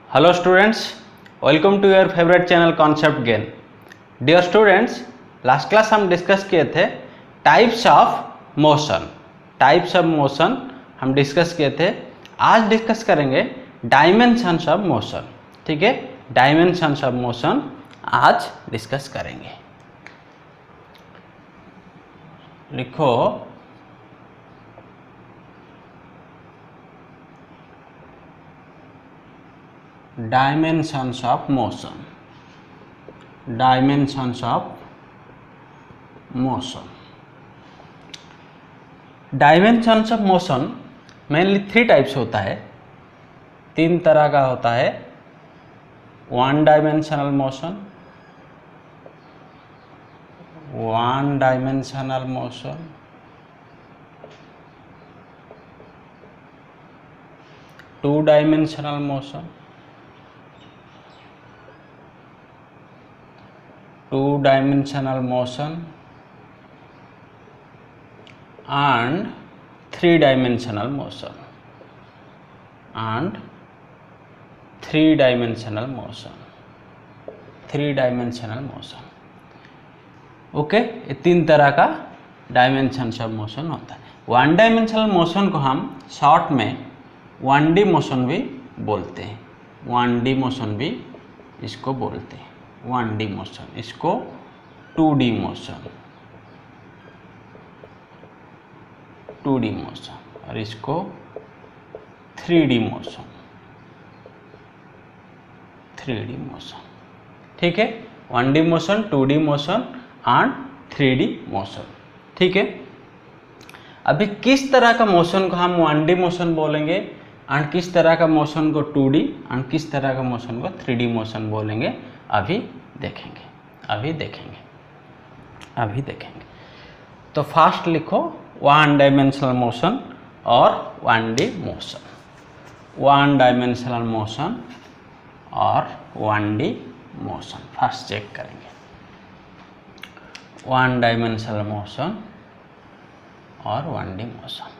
Hello students, welcome to your favourite channel Concept Gain. Dear students, last class हम discuss किए थे types of motion. Types of motion हम discuss किए थे। आज डिस्कस करेंगे डायमेंशंस ऑफ मोशन। ठीक है, डायमेंशंस ऑफ मोशन आज डिस्कस करेंगे। लिखो dimensions of motion. Dimensions of motion. Dimensions of motion mainly 3 types होता है। 3 तरह का होता है। 1 dimensional motion, 1 dimensional motion, 2 dimensional motion, 2 dimensional motion and 3 dimensional motion and 3 dimensional motion. 3 dimensional motion. Okay, ये 3 तरह का डायमेंशन ऑफ मोशन होता है। 1 डायमेंशनल मोशन को हम शॉर्ट में 1D मोशन भी बोलते हैं। 1D मोशन भी इसको बोलते हैं। 1D मोशन, इसको 2D मोशन, 2D मोशन, और इसको 3D मोशन, 3D मोशन। ठीक है, 1D motion, 2D motion and 3D motion. ठीक है, अभी किस तरह का मोशन को हम 1D मोशन बोलेंगे एंड किस तरह का मोशन को 2D एंड किस तरह का मोशन को 3D मोशन बोलेंगे, अभी देखेंगे। अभी देखेंगे। अभी देखेंगे। तो फास्ट लिखो 1 डायमेंशनल मोशन और 1D मोशन। 1 डायमेंशनल मोशन और 1D मोशन फर्स्ट चेक करेंगे। 1 डायमेंशनल मोशन और 1D motion.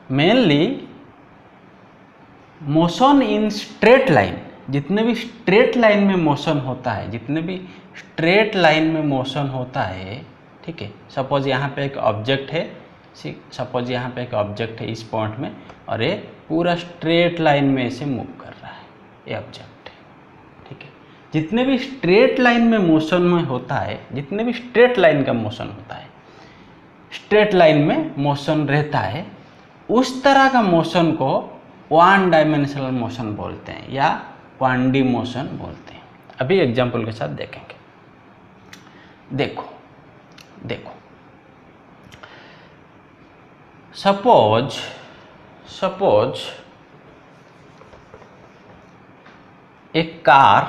Mainly motion in straight line, जितने भी स्ट्रेट लाइन में मोशन होता है, जितने भी स्ट्रेट लाइन में मोशन होता है, ठीक है। सपोज यहाँ पे एक ऑब्जेक्ट है, सपोज यहाँ पे एक ऑब्जेक्ट है इस पॉइंट में, और ये पूरा स्ट्रेट लाइन में इसे मूव कर रहा है, ये ऑब्जेक्ट है। ठीक है, जितने भी स्ट्रेट लाइन में मोशन में होता है, जितने भी स्ट्रेट लाइन का मोशन होता है, स्ट्रेट लाइन में मोशन रहता है, उस तरह का मोशन को 1 डायमेंशनल मोशन बोलते हैं या 1D मोशन बोलते हैं। अभी एग्जाम्पल के साथ देखेंगे। देखो देखो, सपोज एक कार,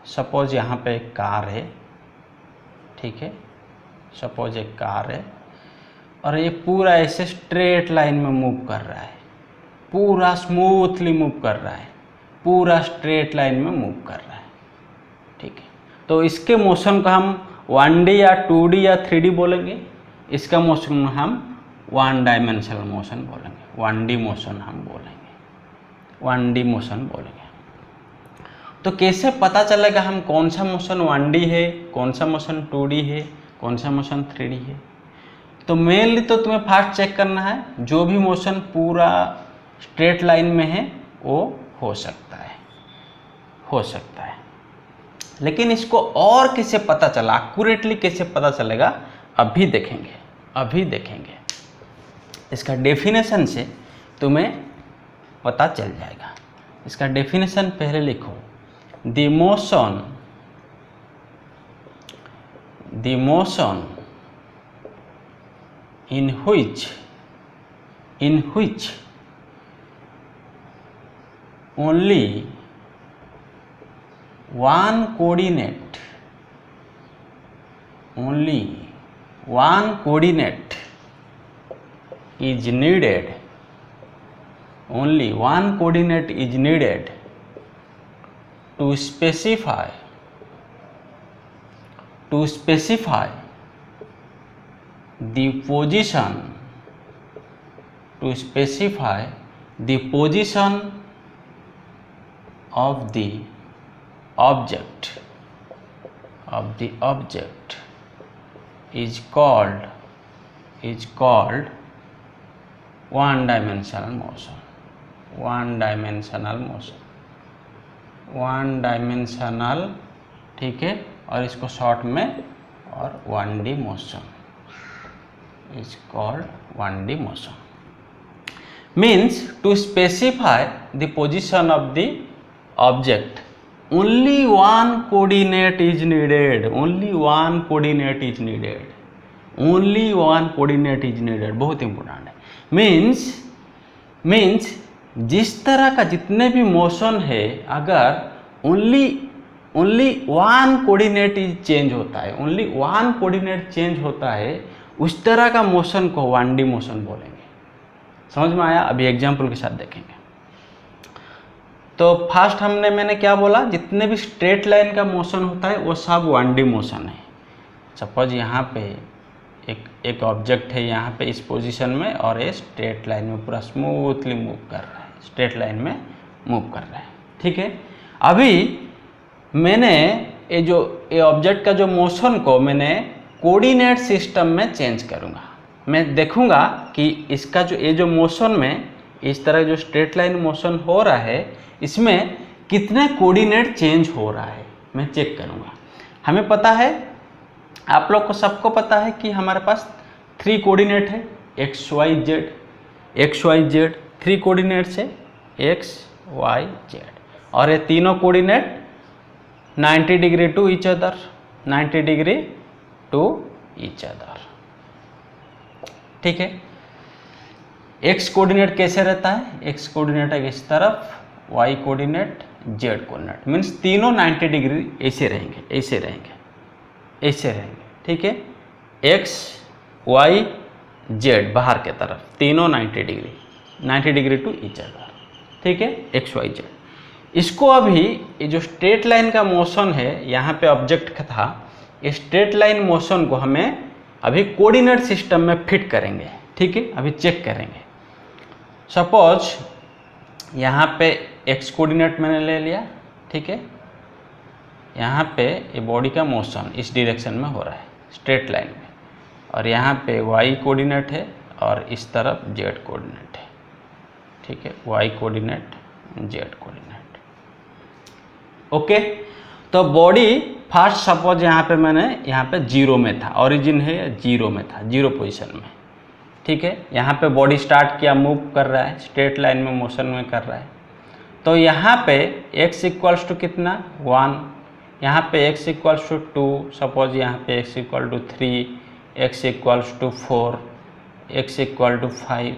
सपोज यहाँ पे एक कार है, ठीक है। सपोज एक कार है और ये पूरा ऐसे स्ट्रेट लाइन में मूव कर रहा है, पूरा स्मूथली मूव कर रहा है, पूरा स्ट्रेट लाइन में मूव कर रहा है। ठीक है, तो इसके मोशन को हम 1D या 2D या 3D बोलेंगे। इसका मोशन हम 1 डायमेंशनल मोशन बोलेंगे, 1D मोशन हम बोलेंगे, 1D मोशन बोलेंगे। तो कैसे पता चलेगा हम कौन सा मोशन 1D है, कौन सा मोशन 2D है, कौन सा मोशन 3D है? तो मेनली तो तुम्हें फास्ट चेक करना है, जो भी मोशन पूरा स्ट्रेट लाइन में है वो हो सकता है, हो सकता है। लेकिन इसको और कैसे पता चला, एक्यूरेटली कैसे पता चलेगा, अभी देखेंगे। अभी देखेंगे। इसका डेफिनेशन से तुम्हें पता चल जाएगा। इसका डेफिनेशन पहले लिखो। The motion in which only one coordinate is needed, only one coordinate is needed to specify the position, to specify the position of the object is called one dimensional motion. ठीक है, और इसको short में और 1D motion is called 1D motion. Means to specify the position of the object, only one coordinate is needed. बहुत important है. Means जिस तरह का जितने भी मोशन है, अगर ओनली वन कोऑर्डिनेट चेंज होता है, उस तरह का मोशन को 1D मोशन बोलेंगे. समझ में आया? अभी एग्जाम्पल के साथ देखेंगे. तो फर्स्ट मैंने क्या बोला, जितने भी स्ट्रेट लाइन का मोशन होता है वो सब 1D मोशन है. सपोज यहाँ पे एक ऑब्जेक्ट है यहाँ पे इस पोजीशन में, और ये स्ट्रेट लाइन में पूरा स्मूथली मूव कर रहा है, ठीक है. अभी मैंने ये ऑब्जेक्ट का जो मोशन को मैंने कोऑर्डिनेट सिस्टम में चेंज करूँगा. मैं देखूँगा कि इसका जो मोशन में इस तरह जो स्ट्रेट लाइन मोशन हो रहा है, इसमें कितने कोऑर्डिनेट चेंज हो रहा है, मैं चेक करूँगा. हमें पता है, आप लोग को सबको पता है कि हमारे पास 3 कोऑर्डिनेट है, एक्स वाई जेड 3 कोऑर्डिनेट्स है, एक्स वाई जेड, और ये तीनों coordinate 90 degree to each other. ठीक है. एक्स कोऑर्डिनेट कैसे रहता है? एक्स कोऑर्डिनेट है इस तरफ, Y coordinate, Z coordinate. Means तीनों 90 डिग्री ऐसे रहेंगे. ठीक है. एक्स वाई जेड बाहर के तरफ, तीनों 90 डिग्री टू ईच अदर. ठीक है, एक्स वाई जेड. इसको अभी ये जो स्ट्रेट लाइन का मोशन है, यहाँ पे ऑब्जेक्ट का था, ये स्ट्रेट लाइन मोशन को हमें अभी कोऑर्डिनेट सिस्टम में फिट करेंगे. ठीक है, अभी चेक करेंगे. सपोज यहाँ पे एक्स कोऑर्डिनेट मैंने ले लिया. ठीक है, यहाँ पे ये बॉडी का मोशन इस डायरेक्शन में हो रहा है स्ट्रेट लाइन में, और यहाँ पे वाई कोऑर्डिनेट है और इस तरफ जेड कोऑर्डिनेट है. ठीक है, Y coordinate, Z coordinate. Okay. तो बॉडी फर्स्ट सपोज यहाँ पे 0 में था, ओरिजिन है 0 में था, 0 पोजीशन में. ठीक है, यहाँ पे बॉडी स्टार्ट किया, मूव कर रहा है, स्ट्रेट लाइन में मोशन में कर रहा है. तो यहाँ पे x इक्वल्स टू कितना, 1, यहाँ पे x इक्वल्स टू 2, सपोज यहाँ पे x equal to 3, x equals to 4, x equal to 5.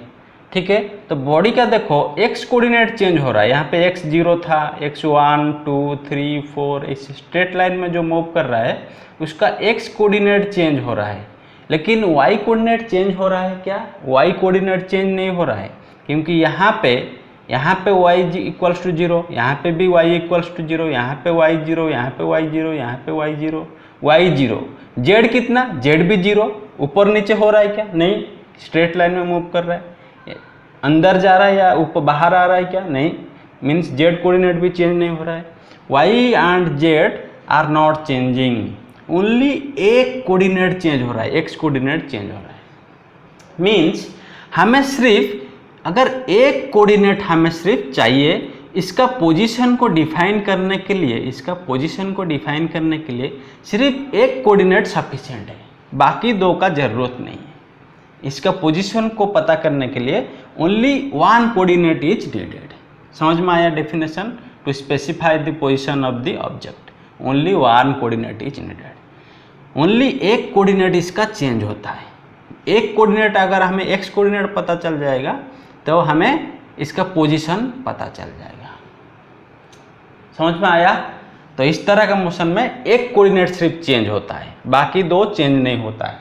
ठीक है. तो बॉडी का देखो x कोऑर्डिनेट चेंज हो रहा है. यहाँ पे x 0 था, x 1 2 3 4, इस स्ट्रेट लाइन में जो मूव कर रहा है उसका x कोऑर्डिनेट चेंज हो रहा है. लेकिन y कोऑर्डिनेट चेंज हो रहा है क्या? y कोऑर्डिनेट चेंज नहीं हो रहा है, क्योंकि यहाँ पे y इक्वल्स टू 0, यहाँ पे भी y इक्वल्स टू 0, यहाँ पे y 0, यहाँ पे y 0, यहाँ पे y 0, y 0. z कितना? z भी 0. ऊपर नीचे हो रहा है क्या? नहीं, स्ट्रेट लाइन में मूव कर रहा है. अंदर जा रहा है या ऊपर बाहर आ रहा है क्या? नहीं. मीन्स z कोऑर्डिनेट भी चेंज नहीं हो रहा है. y and z are not changing, only एक कोऑर्डिनेट चेंज हो रहा है, x कोऑर्डिनेट चेंज हो रहा है. मीन्स हमें सिर्फ, अगर एक कोऑर्डिनेट हमें सिर्फ चाहिए इसका पोजीशन को डिफाइन करने के लिए, सिर्फ एक कोऑर्डिनेट सफिशिएंट है, बाकी 2 का ज़रूरत नहीं है. इसका पोजीशन को पता करने के लिए ओनली 1 कोऑर्डिनेट इज नीडेड. समझ में आया definition? To specify the position of the object, only 1 coordinate is needed. Only एक कोऑर्डिनेट इसका चेंज होता है. एक कोऑर्डिनेट अगर हमें x कोऑर्डिनेट पता चल जाएगा तो हमें इसका पोजीशन पता चल जाएगा. समझ में आया? तो इस तरह का मोशन में एक कोऑर्डिनेट सिर्फ चेंज होता है, बाकी 2 चेंज नहीं होता है.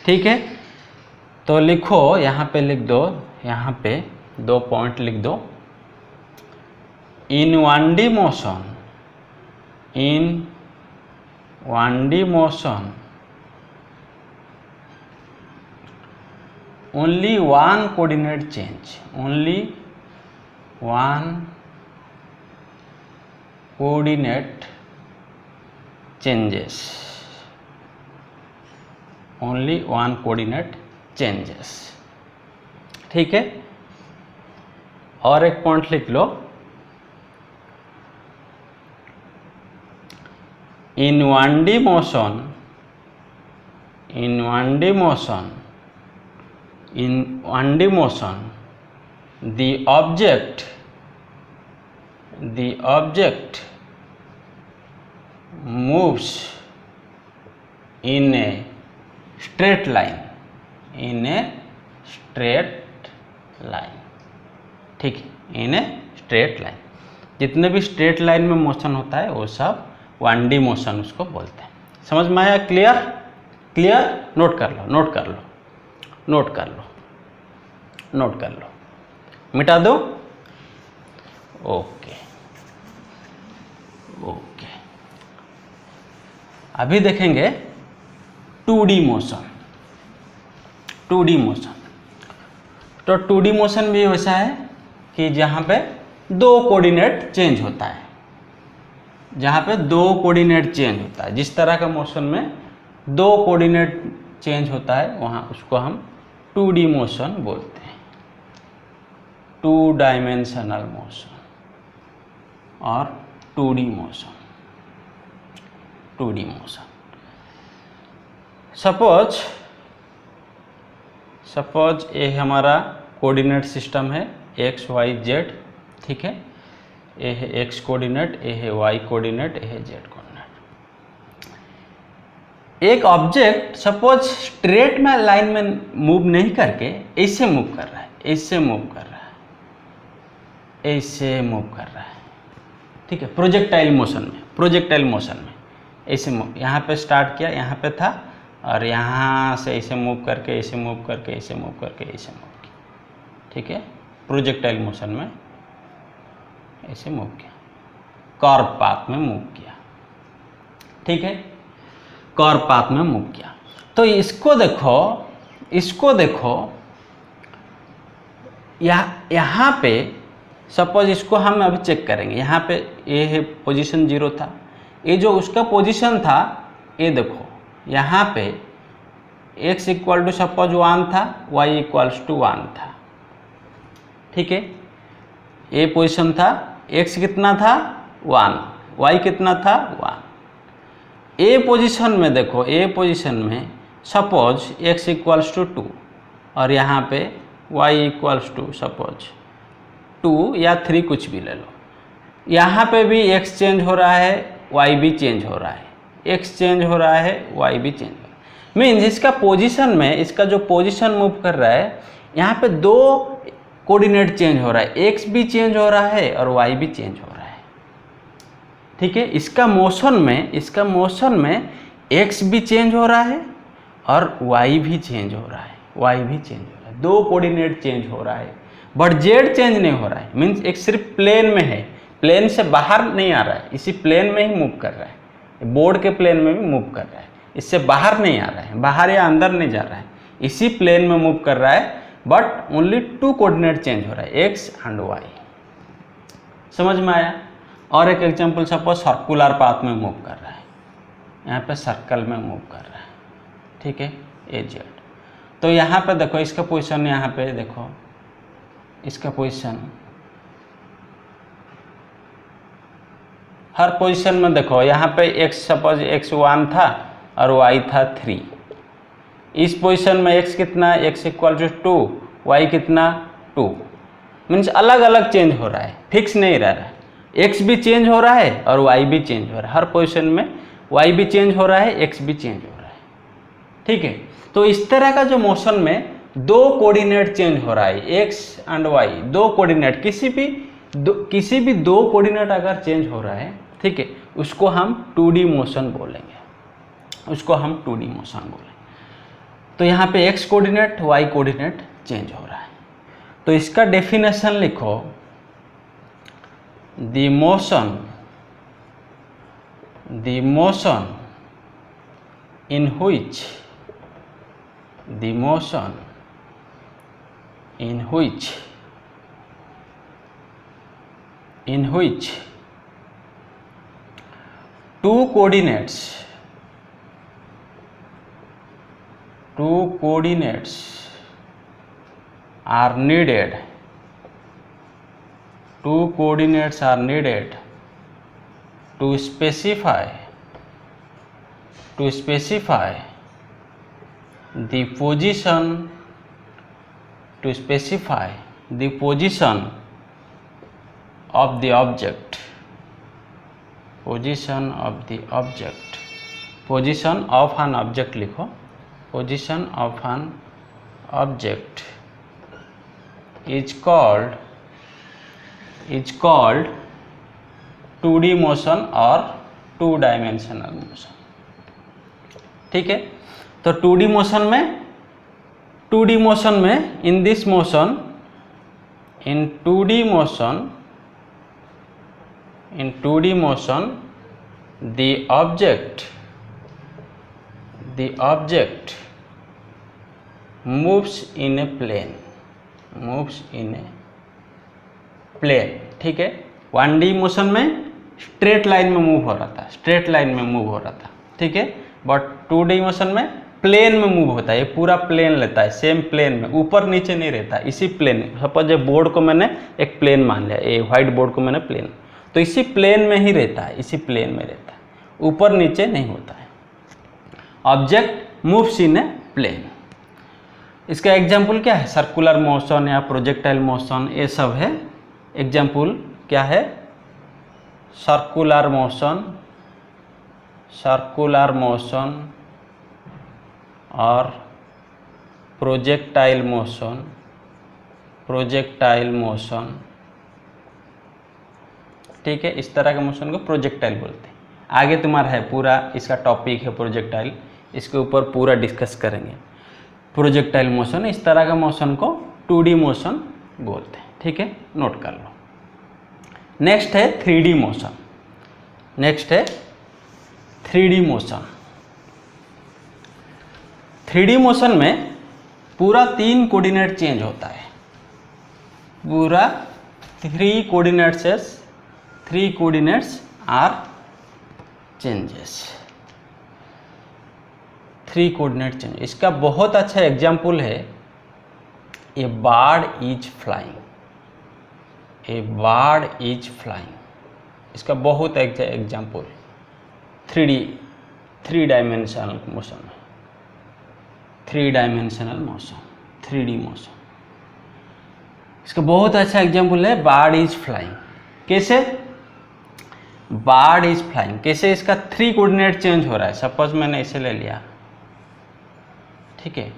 ठीक है. तो लिखो, यहाँ पे लिख दो, यहाँ पे 2 पॉइंट लिख दो. इन 1D motion only 1 coordinate change, only 1 coordinate changes, only one coordinate changes. ठीक है, और एक पॉइंट लिख लो, इन 1D motion, in 1D motion, in 1D motion the object moves in a straight line, in a straight line। ठीक है, इन a straight line, जितने भी straight line में मोशन होता है वो सब 1D मोशन उसको बोलते हैं। समझ में आया? क्लियर? क्लियर? नोट कर लो, नोट कर लो, नोट कर लो, नोट कर लो, मिटा दो। ओके ओके, अभी देखेंगे 2D मोशन। 2D मोशन, तो 2D मोशन भी वैसा है कि जहाँ पे दो कोऑर्डिनेट चेंज होता है, जहाँ पे दो कोऑर्डिनेट चेंज होता है, जिस तरह का मोशन में दो कोऑर्डिनेट चेंज होता है वहाँ उसको हम 2D मोशन बोलते हैं, 2 डायमेंशनल मोशन और 2D motion, 2D motion. Suppose ये हमारा कोऑर्डिनेट सिस्टम है एक्स वाई जेड। ठीक है, ये है एक्स कोऑर्डिनेट, ये है वाई कोऑर्डिनेट, ये है जेड कोऑर्डिनेट। एक ऑब्जेक्ट सपोज स्ट्रेट में लाइन में मूव नहीं करके ऐसे मूव कर रहा है, ऐसे मूव कर रहा है, ऐसे मूव कर रहा है। ठीक है, प्रोजेक्टाइल मोशन में, प्रोजेक्टाइल मोशन में ऐसे मूव, यहाँ पे स्टार्ट किया, यहाँ पे था और यहाँ से ऐसे मूव करके, ऐसे मूव करके, ऐसे मूव करके, ऐसे मूव किया। ठीक है, प्रोजेक्टाइल मोशन में ऐसे मूव किया, कर्व पाथ में मूव किया। ठीक है, कर्व पाथ में मूव किया। तो इसको देखो, इसको देखो, यहाँ पे सपोज इसको हम अभी चेक करेंगे, यहाँ पे ये है पोजीशन 0 था, ये जो उसका पोजीशन था ये देखो, यहाँ पे x इक्वल टू सपोज 1 था, y इक्वल्स टू 1 था। ठीक है, ये पोजीशन था, x कितना था 1, y कितना था 1। ए पोजीशन में देखो, ए पोजीशन में सपोज x इक्वल्स टू 2 और यहाँ पे y इक्वल्स टू सपोज 2 या 3 कुछ भी ले लो। यहाँ पे भी x चेंज हो रहा है, y भी चेंज हो रहा है, x चेंज हो रहा है, y भी चेंज हो रहा है। मीन्स इसका पोजीशन में, इसका जो पोजीशन मूव कर रहा है, यहाँ पे दो कोऑर्डिनेट चेंज हो रहा है, x भी चेंज हो रहा है और y भी चेंज हो रहा है। ठीक है, इसका मोशन में, इसका मोशन में x भी चेंज हो रहा है और y भी चेंज हो रहा है, y भी चेंज हो रहा है, दो कोऑर्डिनेट चेंज हो रहा है, बट z चेंज नहीं हो रहा है। मीन्स एक सिर्फ प्लेन में है, प्लेन से बाहर नहीं आ रहा है, इसी प्लेन में ही मूव कर रहा है, बोर्ड के प्लेन में भी मूव कर रहा है, इससे बाहर नहीं आ रहा है, बाहर या अंदर नहीं जा रहा है, इसी प्लेन में मूव कर रहा है, बट ओनली 2 कोऑर्डिनेट चेंज हो रहा है, x एंड y। समझ में आया? और एक एग्जांपल, सपोज सर्कुलर पाथ में मूव कर रहा है, यहाँ पे सर्कल में मूव कर रहा है। ठीक है, ए जेड। तो यहाँ पे देखो, इसका पोजीशन, यहाँ पे देखो इसका पोजीशन, हर पोजीशन में देखो, यहाँ पे x सपोज x 1 था और y था 3। इस पोजीशन में x कितना, x इक्वल टू 2, y कितना 2। मीन्स अलग अलग चेंज हो रहा है, फिक्स नहीं रह रहा है, x भी चेंज हो रहा है और y भी चेंज हो रहा है, हर पोजीशन में y भी चेंज हो रहा है, x भी चेंज हो रहा है। ठीक है, तो इस तरह का जो मोशन में दो कोऑर्डिनेट चेंज हो रहा है, x एंड y, दो कोऑर्डिनेट, किसी भी दो कोऑर्डिनेट अगर चेंज हो रहा है, ठीक है, उसको हम 2D मोशन बोलेंगे, उसको हम 2D मोशन बोलेंगे। तो यहाँ पे x coordinate, y coordinate change हो रहा है। तो इसका डेफिनेशन लिखो, the motion in which two coordinates are needed. Two coordinates are needed to specify the position of the object. Position of an object लिखो. Position of an object is called 2D motion और 2-dimensional motion. ठीक है, तो 2D motion में in 2D motion the object moves in a plane. ठीक है, 1D motion में straight line में मूव हो रहा था, ठीक है, बट 2D मोशन में प्लेन में मूव होता है. ये पूरा प्लेन लेता है, सेम प्लेन में, ऊपर नीचे नहीं रहता, इसी प्लेन में. सपोज ये बोर्ड को मैंने एक प्लेन मान लिया, ये व्हाइट बोर्ड को मैंने प्लेन, तो इसी प्लेन में ही रहता है, ऊपर नीचे नहीं होता है. Object moves in a plane. इसका एग्जाम्पल क्या है? सर्कुलर मोशन या प्रोजेक्टाइल मोशन, ये सब है. एग्जाम्पल क्या है? सर्कुलर मोशन और प्रोजेक्टाइल मोशन. ठीक है, इस तरह के मोशन को प्रोजेक्टाइल बोलते हैं. आगे तुम्हारा है पूरा, इसका टॉपिक है प्रोजेक्टाइल, इसके ऊपर पूरा डिस्कस करेंगे. प्रोजेक्टाइल मोशन, इस तरह का मोशन को 2D मोशन बोलते हैं. ठीक है, नोट कर लो. नेक्स्ट है 3D मोशन. 3D मोशन में पूरा 3 कोऑर्डिनेट चेंज होता है. पूरा 3 coordinates are changes. 3 coordinate change. इसका बहुत अच्छा एग्जाम्पल है ए बर्ड इज फ्लाइंग. इसका बहुत example 3 dimensional motion. 3D motion इसका बहुत अच्छा एग्जाम्पल है बर्ड इज फ्लाइंग. कैसे बर्ड इज फ्लाइंग? कैसे इसका 3 कोऑर्डिनेट चेंज हो रहा है. सपोज मैंने इसे ले लिया, ठीक है,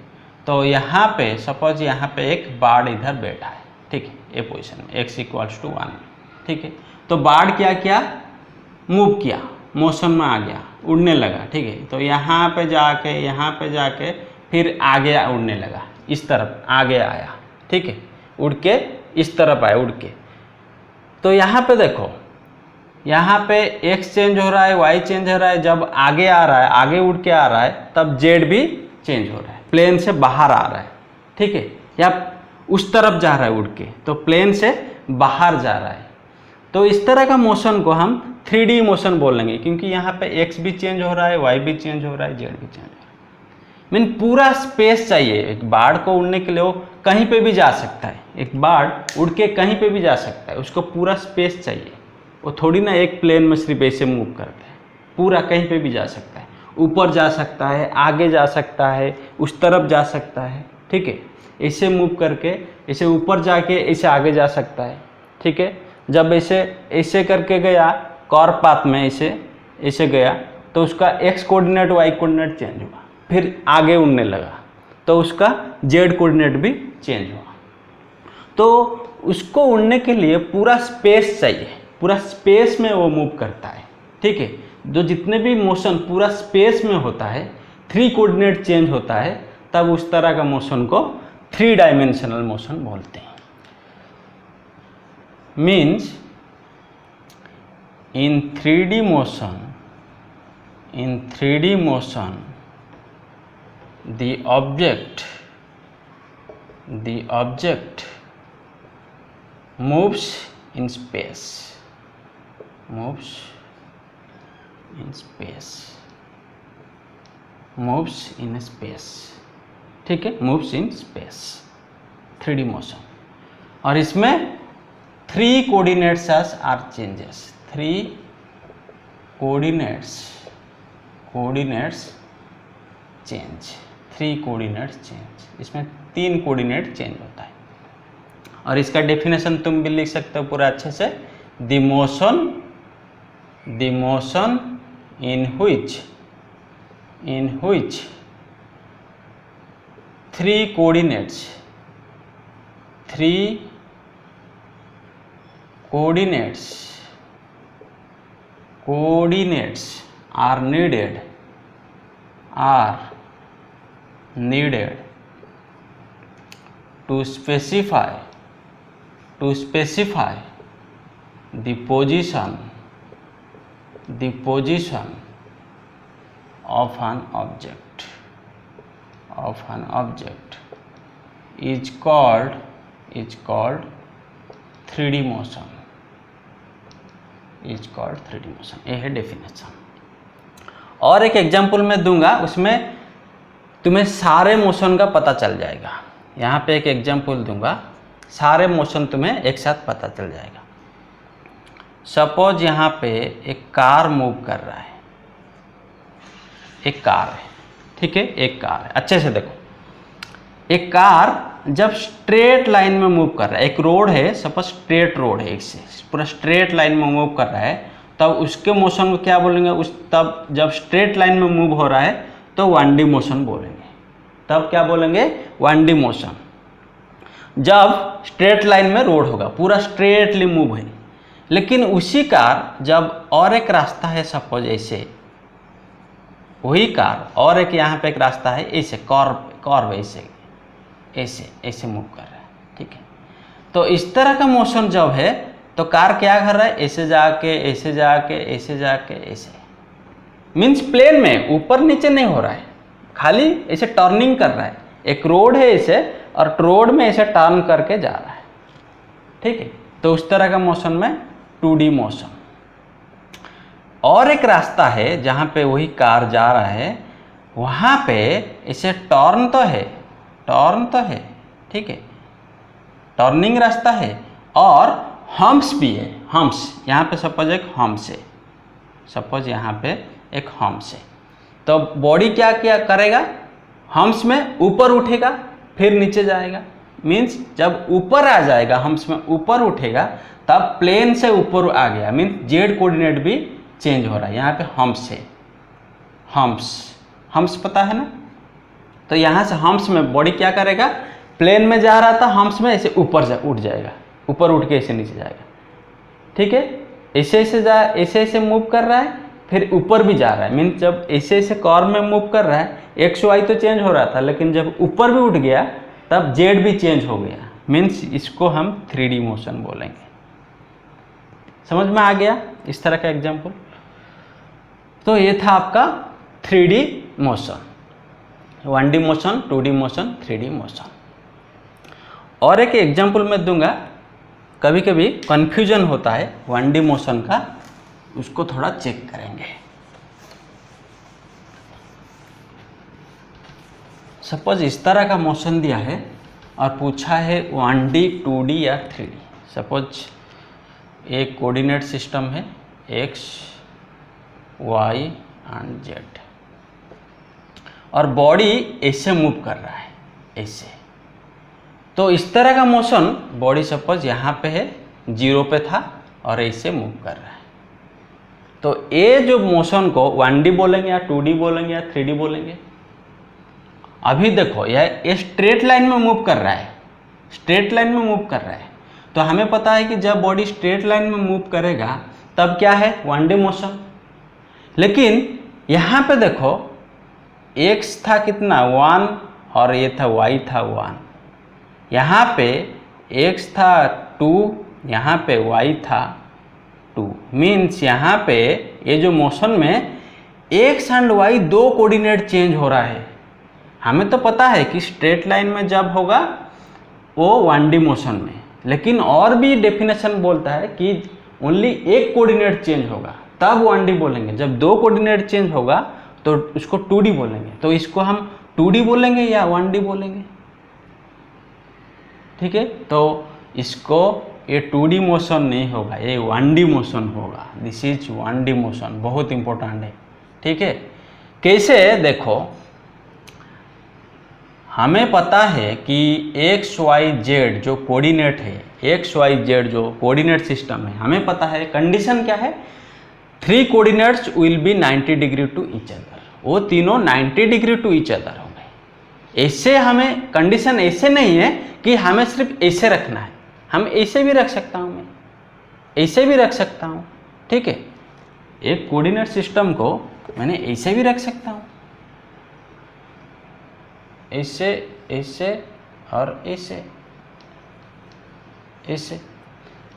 तो यहाँ पे सपोज यहाँ पे एक बर्ड इधर बैठा है, ठीक है, ए पोजीशन में x = 1. ठीक है, तो बर्ड क्या किया? मूव किया, मोशन में आ गया, उड़ने लगा. ठीक है, तो यहाँ पे जाके फिर आगे उड़ने लगा, इस तरफ आगे आया. ठीक है, उड़ के इस तरफ आया, उड़ के. तो यहाँ पे देखो, यहाँ पे x चेंज हो रहा है, y चेंज हो रहा है. जब आगे आ रहा है, आगे उड़ के आ रहा है, तब z भी चेंज हो रहा है, प्लेन से बाहर आ रहा है. ठीक है, या उस तरफ जा रहा है उड़ के, तो प्लेन से बाहर जा रहा है. तो इस तरह का मोशन को हम 3D मोशन बोलेंगे, क्योंकि यहाँ पे x भी चेंज हो रहा है, y भी चेंज हो रहा है, z भी चेंज हो रहा है. मीन पूरा स्पेस चाहिए. एक बर्ड को उड़ने के लिए वो कहीं पे भी जा सकता है. एक बर्ड उड़ के कहीं पे भी जा सकता है, उसको पूरा स्पेस चाहिए. वो थोड़ी ना एक प्लेन में सिर्फ ऐसे मूव करता है, पूरा कहीं पे भी जा सकता है. ऊपर जा सकता है, आगे जा सकता है, उस तरफ जा सकता है. ठीक है, ऐसे मूव करके ऐसे ऊपर जाके ऐसे आगे जा सकता है. ठीक है, जब ऐसे करके गया कर्व पाथ में, ऐसे गया, तो उसका x coordinate y coordinate change हुआ, फिर आगे उड़ने लगा, तो उसका z कोऑर्डिनेट भी चेंज हुआ. तो उसको उड़ने के लिए पूरा स्पेस चाहिए, पूरा स्पेस में वो मूव करता है. ठीक है, जो जितने भी मोशन पूरा स्पेस में होता है, 3 कोऑर्डिनेट चेंज होता है, तब उस तरह का मोशन को 3 डायमेंशनल मोशन बोलते हैं. Means in 3D motion the object moves in space. In space, moves in space, ठीक है, moves in space, 3D motion. और इसमें 3 coordinates are changes, 3 coordinates change, 3 coordinates change, इसमें 3 कोऑर्डिनेट चेंज होता है। और इसका डेफिनेशन तुम भी लिख सकते हो पूरा अच्छे से, the motion in which 3 coordinates are needed to specify the position of an object is called 3D motion, ये है डेफिनेशन। और एक एग्जांपल मैं दूंगा, उसमें तुम्हें सारे मोशन का पता चल जाएगा। यहाँ पे एक एग्जांपल दूंगा, सारे मोशन तुम्हें एक साथ पता चल जाएगा। सपोज यहाँ पे एक कार मूव कर रहा है, एक कार है, ठीक है, एक कार है, अच्छे से देखो। एक कार जब स्ट्रेट लाइन में मूव कर रहा है, एक रोड है, सपोज स्ट्रेट रोड है, एक से पूरा स्ट्रेट लाइन में मूव कर रहा है, तब उसके मोशन को क्या बोलेंगे? तब जब स्ट्रेट लाइन में मूव हो रहा है तो 1D मोशन बोलेंगे। तब क्या बोलेंगे? 1D motion. जब स्ट्रेट लाइन में रोड होगा, पूरा स्ट्रेटली मूव है, लेकिन उसी कार जब और एक रास्ता है, सपोज ऐसे, वही कार और एक यहाँ पे एक रास्ता है, ऐसे कॉर्व ऐसे मूव कर रहा है, ठीक है। तो इस तरह का मोशन जब है तो कार क्या कर रहा है? ऐसे जाके ऐसे, मीन्स प्लेन में, ऊपर नीचे नहीं हो रहा है, खाली ऐसे टर्निंग कर रहा है। एक रोड है ऐसे, और रोड में ऐसे टर्न करके जा रहा है, ठीक है। तो उस तरह का मोशन में 2D मोशन। और एक रास्ता है जहाँ पे वही कार जा रहा है, वहाँ पे ऐसे टर्न तो है, ठीक है, टर्निंग रास्ता है, और हम्प्स भी है। हम्प्स यहाँ पे सपोज एक हम्प्स है, तो बॉडी क्या करेगा? हम्प्स में ऊपर उठेगा, फिर नीचे जाएगा। मीन्स जब ऊपर आ जाएगा, हम्प्स में ऊपर उठेगा, तब प्लेन से ऊपर आ गया, मीन्स जेड कोऑर्डिनेट भी चेंज हो रहा है। यहाँ पे हम्प्स है, हम्प्स पता है ना? तो यहाँ से हम्प्स में बॉडी क्या करेगा? प्लेन में जा रहा था, हम्प्स में ऐसे ऊपर से उठ जाएगा, ऊपर उठ के ऐसे नीचे जाएगा, ठीक है। ऐसे मूव कर रहा है, फिर ऊपर भी जा रहा है। मीन्स जब ऐसे कर्व में मूव कर रहा है, XY तो चेंज हो रहा था, लेकिन जब ऊपर भी उठ गया तब जेड भी चेंज हो गया। मीन्स इसको हम 3D मोशन बोलेंगे। समझ में आ गया इस तरह का एग्जाम्पल? तो ये था आपका 3D motion, 1D motion, 2D motion, 3D motion. और एक एग्जाम्पल मैं दूंगा, कभी कभी कन्फ्यूजन होता है 1D मोशन का, उसको थोड़ा चेक करेंगे। सपोज इस तरह का मोशन दिया है और पूछा है 1D, 2D या 3D। सपोज एक कोऑर्डिनेट सिस्टम है, X, Y एंड Z, और बॉडी ऐसे मूव कर रहा है, ऐसे। तो इस तरह का मोशन, बॉडी सपोज यहाँ पे है, 0 पे था और ऐसे मूव कर रहा है। तो ये जो मोशन को 1D बोलेंगे या 2D बोलेंगे या 3D बोलेंगे? अभी देखो, यह स्ट्रेट लाइन में मूव कर रहा है, तो हमें पता है कि जब बॉडी स्ट्रेट लाइन में मूव करेगा तब क्या है? 1D motion. लेकिन यहाँ पे देखो, X था कितना? 1, और ये था Y था 1। यहाँ पे X था 2, यहाँ पे Y था 2। मीन्स यहाँ पे ये जो मोशन में X एंड Y दो कोऑर्डिनेट चेंज हो रहा है। हमें तो पता है कि स्ट्रेट लाइन में जब होगा वो 1D मोशन में, लेकिन और भी डेफिनेशन बोलता है कि ओनली एक कोऑर्डिनेट चेंज होगा, तब 1D बोलेंगे। जब 2 कोऑर्डिनेट चेंज होगा तो उसको 2D बोलेंगे। तो इसको हम 2D बोलेंगे या 1D बोलेंगे, ठीक है। तो इसको ये 2D मोशन नहीं होगा, ये 1D मोशन होगा। दिस इज 1D मोशन, बहुत इंपॉर्टेंट है, ठीक है। कैसे, देखो हमें पता है कि XYZ जो कोऑर्डिनेट है, XYZ जो कोऑर्डिनेट सिस्टम है, हमें पता है कंडीशन क्या है, 3 coordinates will be 90 degree to each other. वो तीनों 90 डिग्री टू ईच अदर होंगे। ऐसे हमें कंडीशन ऐसे नहीं है कि हमें सिर्फ ऐसे रखना है, हम ऐसे भी रख सकता हूँ, मैं ऐसे भी रख सकता हूँ, ठीक है। एक कोऑर्डिनेट सिस्टम को मैंने ऐसे भी रख सकता हूँ, ऐसे, ऐसे और ऐसे, ऐसे।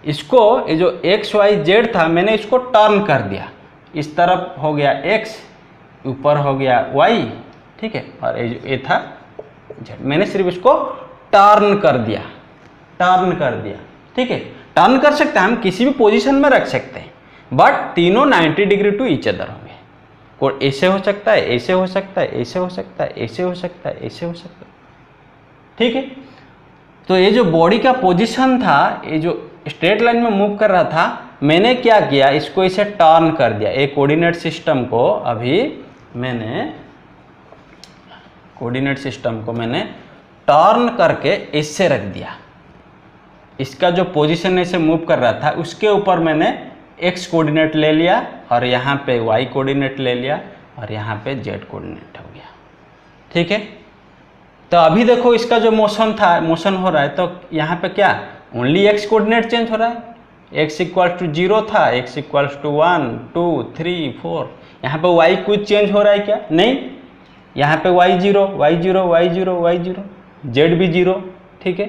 इसको ये जो XYZ था मैंने इसको टर्न कर दिया, इस तरफ हो गया X, ऊपर हो गया Y, ठीक है। और ये था Z, मैंने सिर्फ इसको टर्न कर दिया, टर्न कर दिया, ठीक है। टर्न कर सकते हैं हम, किसी भी पोजीशन में रख सकते हैं, बट तीनों 90 डिग्री टू ईच अदर होंगे। और ऐसे हो सकता है, ऐसे हो सकता है, ऐसे हो सकता है, ऐसे हो सकता है, ऐसे हो सकता है, ठीक है। तो ये जो बॉडी का पोजीशन था, ये जो स्ट्रेट लाइन में मूव कर रहा था, मैंने क्या किया, इसको इसे टर्न कर दिया। एक कोऑर्डिनेट सिस्टम को अभी मैंने कोऑर्डिनेट सिस्टम को मैंने टर्न करके इससे रख दिया। इसका जो पोजीशन ऐसे मूव कर रहा था उसके ऊपर मैंने x कोऑर्डिनेट ले लिया और यहाँ पे y कोऑर्डिनेट ले लिया और यहाँ पे z कोऑर्डिनेट हो गया, ठीक है। तो अभी देखो इसका जो मोशन था, मोशन हो रहा है, तो यहाँ पे क्या ओनली x कोऑर्डिनेट चेंज हो रहा है। x इक्वल्स टू 0 था, x इक्वल्स टू 1 2 3 4। यहाँ पे y कुछ चेंज हो रहा है क्या, नहीं। यहाँ पे y 0 y 0 y 0 y 0, z भी 0, ठीक है,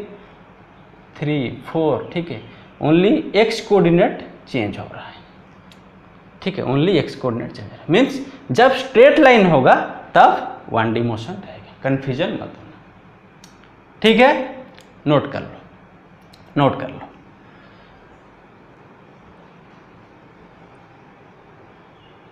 3 4, ठीक है। ओनली x कोऑर्डिनेट चेंज हो रहा है, ठीक है, ओनली x कोऑर्डिनेट चेंज हो रहा है। मीन्स जब स्ट्रेट लाइन होगा तब 1D मोशन रहेगा, कन्फ्यूजन मत होना, ठीक है। नोट कर लो, नोट कर लो।